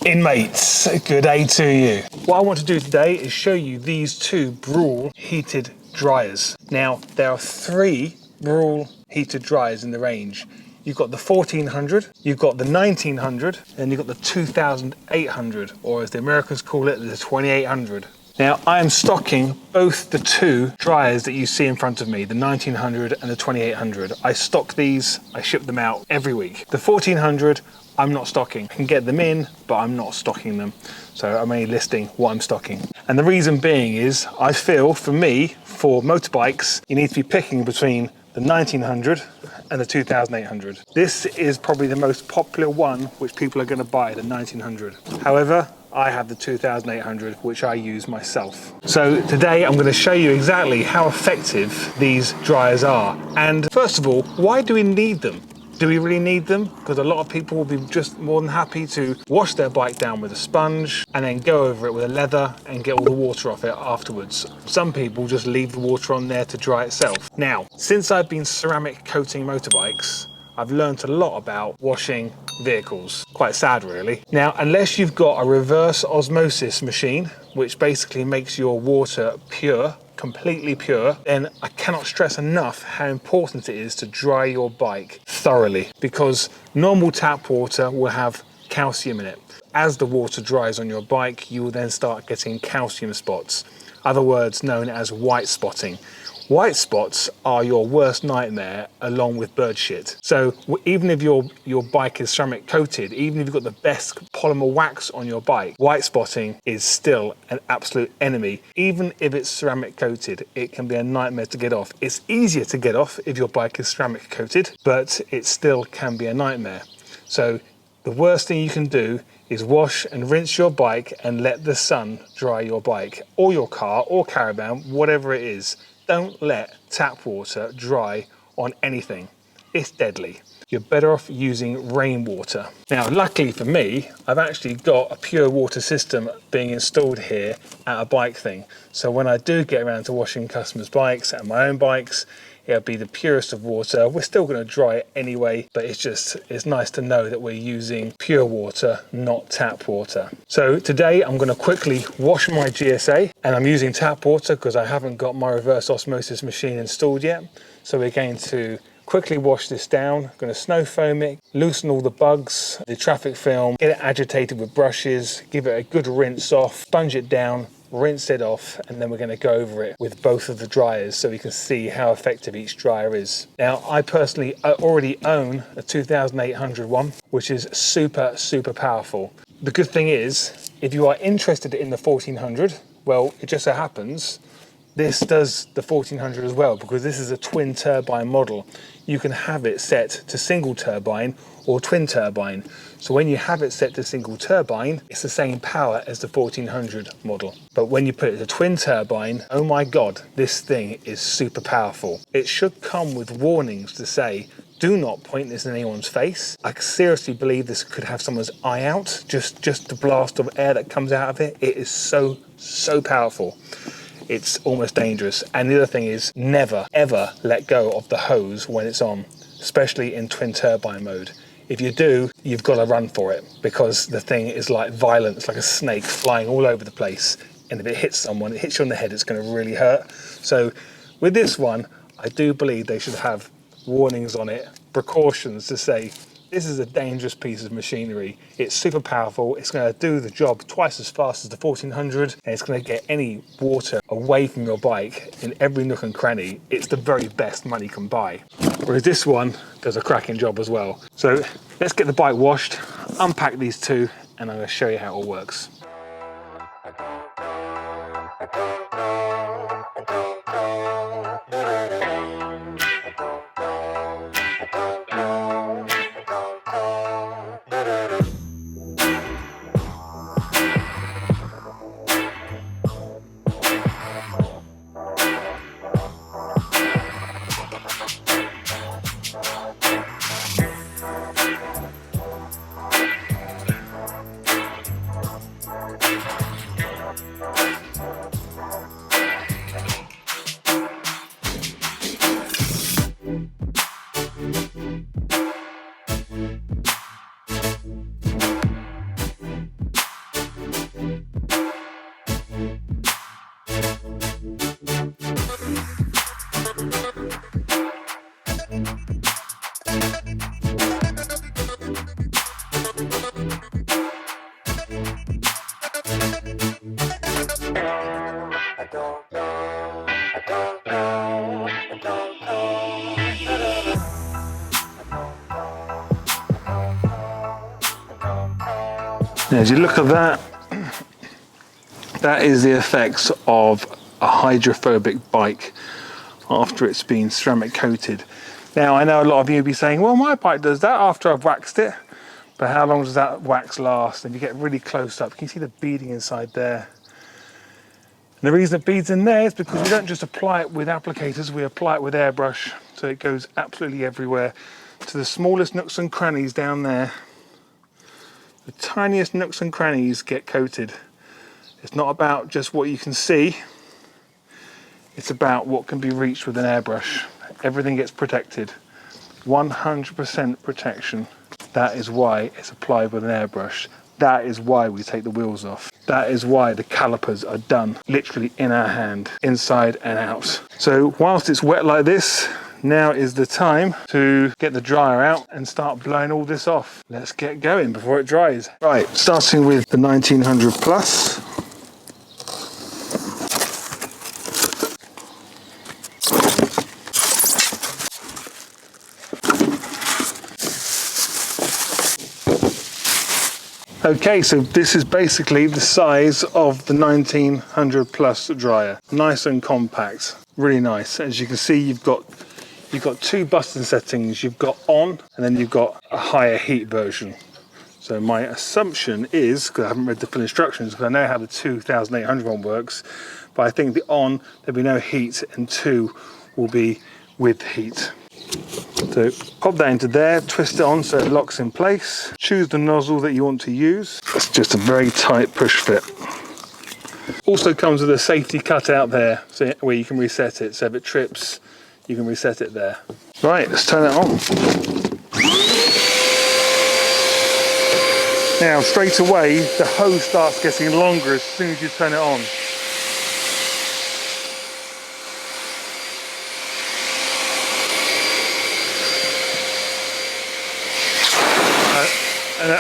In mates, good day to you. What I want to do today is show you these two Bruhl heated dryers. Now, there are three Bruhl heated dryers in the range. You've got the 1400, you've got the 1900, and you've got the 2800, or as the Americans call it, the 2800. Now, I am stocking both the two dryers that you see in front of me, the 1900 and the 2800. I stock these, I ship them out every week. The 1400, I'm not stocking. I can get them in, but I'm not stocking them. So I'm only listing what I'm stocking. And the reason being is, I feel, for me, for motorbikes, you need to be picking between the 1900 and the 2800. This is probably the most popular one which people are going to buy, the 1900. However, I have the 2800, which I use myself. So today I'm going to show you exactly how effective these dryers are. And first of all, why do we need them? Do we really need them? Because a lot of people will be just more than happy to wash their bike down with a sponge and then go over it with a leather and get all the water off it afterwards. Some people just leave the water on there to dry itself. Now, since I've been ceramic coating motorbikes, I've learned a lot about washing vehicles. Quite sad, really. Now, unless you've got a reverse osmosis machine, which basically makes your water pure, completely pure, then I cannot stress enough how important it is to dry your bike thoroughly, because normal tap water will have calcium in it. As the water dries on your bike, you will then start getting calcium spots, other words known as white spotting. White spots are your worst nightmare, along with bird shit. So even if your bike is ceramic coated, even if you've got the best polymer wax on your bike, white spotting is still an absolute enemy. Even if it's ceramic coated, it can be a nightmare to get off. It's easier to get off if your bike is ceramic coated, but it still can be a nightmare. So the worst thing you can do is wash and rinse your bike and let the sun dry your bike, or your car, or caravan, whatever it is. Don't let tap water dry on anything. It's deadly. You're better off using rainwater. Now, luckily for me, I've actually got a pure water system being installed here at a bike thing. So when I do get around to washing customers' bikes and my own bikes, it'll be the purest of water. We're still going to dry it anyway, but it's nice to know that we're using pure water, not tap water. So today I'm going to quickly wash my GSA, and I'm using tap water because I haven't got my reverse osmosis machine installed yet. So we're going to quickly wash this down. I'm going to snow foam it, loosen all the bugs, the traffic film, get it agitated with brushes, give it a good rinse off, sponge it down, rinse it off, and then we're going to go over it with both of the dryers so we can see how effective each dryer is. Now, I personally already own a 2800 one, which is super powerful. The good thing is, if you are interested in the 1400, well, it just so happens this does the 1400 as well, because this is a twin turbine model. You can have it set to single turbine or twin turbine. So when you have it set to single turbine, it's the same power as the 1400 model. But when you put it to twin turbine, oh my God, this thing is super powerful. It should come with warnings to say, do not point this in anyone's face. I seriously believe this could have someone's eye out, just the blast of air that comes out of it. It is so powerful. It's almost dangerous. And the other thing is, never ever let go of the hose when it's on, especially in twin turbine mode. If you do, you've got to run for it, because the thing is like violent. It's like a snake flying all over the place. And if it hits someone, it hits you on the head, it's going to really hurt. So with this one, I do believe they should have warnings on it, precautions to say, this is a dangerous piece of machinery. It's super powerful. It's going to do the job twice as fast as the 1400, and it's going to get any water away from your bike in every nook and cranny. It's the very best money can buy. Whereas this one does a cracking job as well. So let's get the bike washed, unpack these two, and I'm going to show you how it all works. Now, as you look at that, that is the effects of a hydrophobic bike after it's been ceramic coated. Now, I know a lot of you will be saying, well, my bike does that after I've waxed it, but how long does that wax last? And you get really close up, you can see the beading inside there. And the reason it beads in there is because we don't just apply it with applicators, we apply it with airbrush, so it goes absolutely everywhere, to the smallest nooks and crannies down there. The tiniest nooks and crannies get coated. It's not about just what you can see, it's about what can be reached with an airbrush. Everything gets protected, 100% protection. That is why it's applied with an airbrush. That is why we take the wheels off. That is why the calipers are done literally in our hand, inside and out. So whilst it's wet like this, now is the time to get the dryer out and start blowing all this off. Let's get going before it dries. Right, starting with the 1900 Plus. Okay, so this is basically the size of the 1900 Plus dryer. Nice and compact, really nice. As you can see, you've got two button settings. You've got on, and then you've got a higher heat version. So my assumption is, because I haven't read the full instructions, because I know how the 2800 one works, but I think the on, there'll be no heat, and 2 will be with heat. So pop that into there, twist it on so it locks in place. Choose the nozzle that you want to use. It's just a very tight push fit. Also comes with a safety cutout there, so where you can reset it. So if it trips, you can reset it there. Right, let's turn it on. Now straight away, the hose starts getting longer as soon as you turn it on.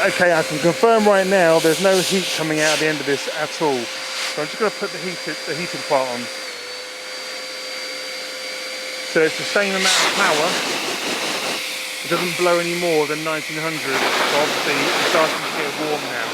Okay, I can confirm right now there's no heat coming out of the end of this at all. So I'm just going to put the heated part on. So it's the same amount of power. It doesn't blow any more than 1900. So obviously it's starting to get warm now.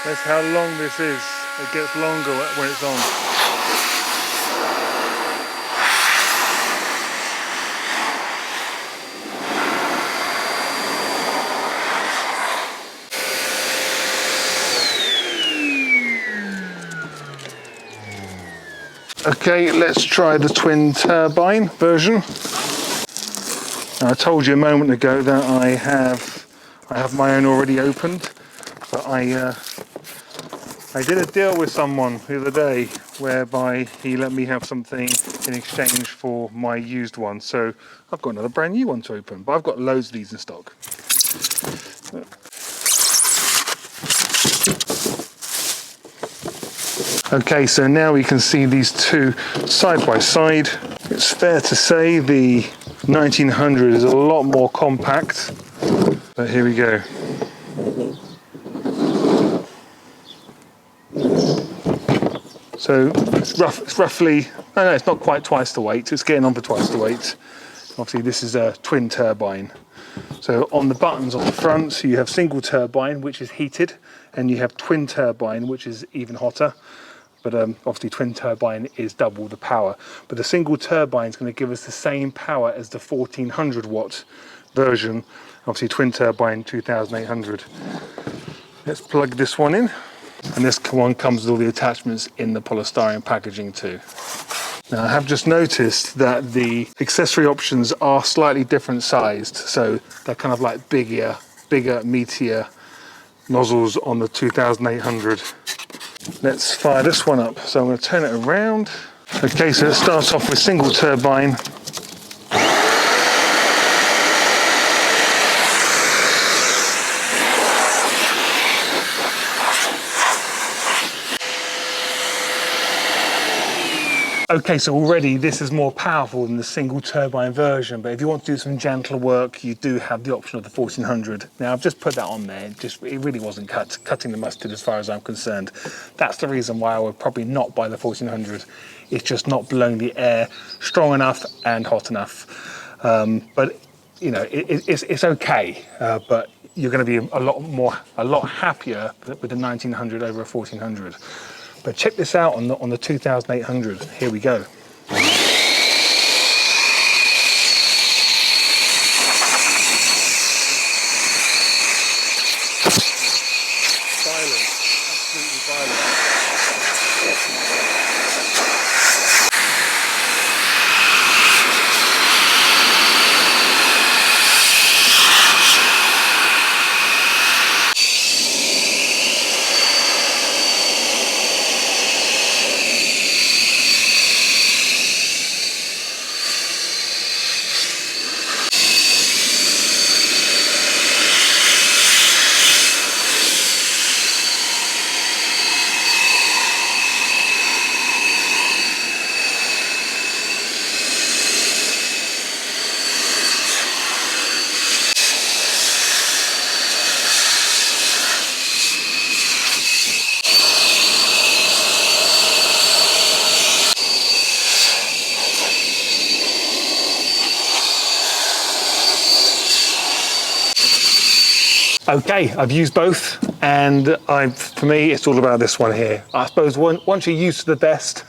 That's how long this is. It gets longer when it's on. Okay, let's try the twin turbine version. Now, I told you a moment ago that I have my own already opened, but I did a deal with someone the other day whereby he let me have something in exchange for my used one. So I've got another brand new one to open, but I've got loads of these in stock. Okay, so now we can see these two side by side. It's fair to say the 1900 is a lot more compact, but here we go. So it's roughly, no, it's not quite twice the weight, it's getting on for twice the weight. Obviously this is a twin turbine. So on the buttons on the front, you have single turbine, which is heated, and you have twin turbine, which is even hotter. But obviously twin turbine is double the power. But the single turbine is going to give us the same power as the 1400 watt version. Obviously twin turbine 2800. Let's plug this one in. And this one comes with all the attachments in the polystyrene packaging too. Now I have just noticed that the accessory options are slightly different sized. So they're kind of like bigger, meatier nozzles on the 2800. Let's fire this one up. So I'm going to turn it around. Okay, so it starts off with single turbine. Okay, so already this is more powerful than the single turbine version, but if you want to do some gentler work, you do have the option of the 1400. Now I've just put that on there, it really wasn't cutting the mustard as far as I'm concerned. That's the reason why I would probably not buy the 1400. It's just not blowing the air strong enough and hot enough. But you know, it's okay, but you're going to be a lot happier with the 1900 over a 1400. But check this out on the 2800. Here we go. Violent, absolutely violent. Okay, I've used both, and for me, it's all about this one here. I suppose once you're used to the best,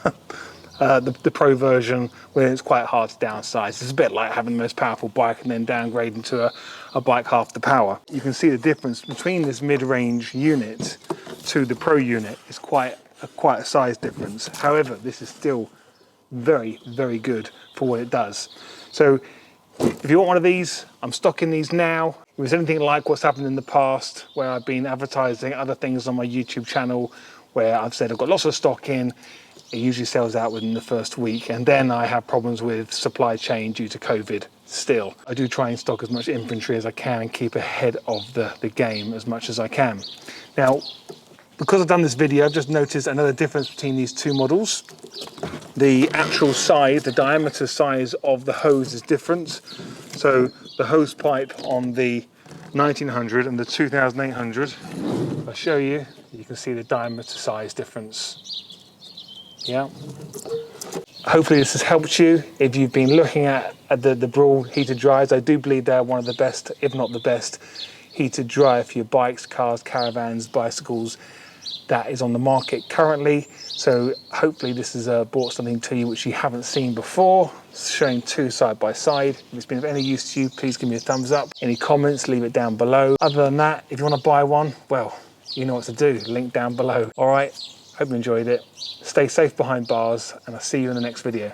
the Pro version, where it's quite hard to downsize. It's a bit like having the most powerful bike and then downgrading to a bike half the power. You can see the difference between this mid-range unit to the Pro unit is quite a size difference. However, this is still very, very good for what it does. So if you want one of these, I'm stocking these now. If it's anything like what's happened in the past, where I've been advertising other things on my YouTube channel, where I've said I've got lots of stock in, it usually sells out within the first week, and then I have problems with supply chain due to COVID still. I do try and stock as much inventory as I can and keep ahead of the game as much as I can. Now, because I've done this video, I've just noticed another difference between these two models. The actual size, the diameter size of the hose is different. So the hose pipe on the 1900 and the 2800, I'll show you, you can see the diameter size difference. Yeah. Hopefully this has helped you. If you've been looking at the Bruhl heated dryers, I do believe they're one of the best, if not the best, heated dryer for your bikes, cars, caravans, bicycles that is on the market currently. So hopefully this has brought something to you which you haven't seen before, showing two side by side. If it's been of any use to you, please give me a thumbs up. Any comments, leave it down below. Other than that, if you want to buy one, well, you know what to do, link down below. All right, hope you enjoyed it. Stay safe behind bars, and I'll see you in the next video.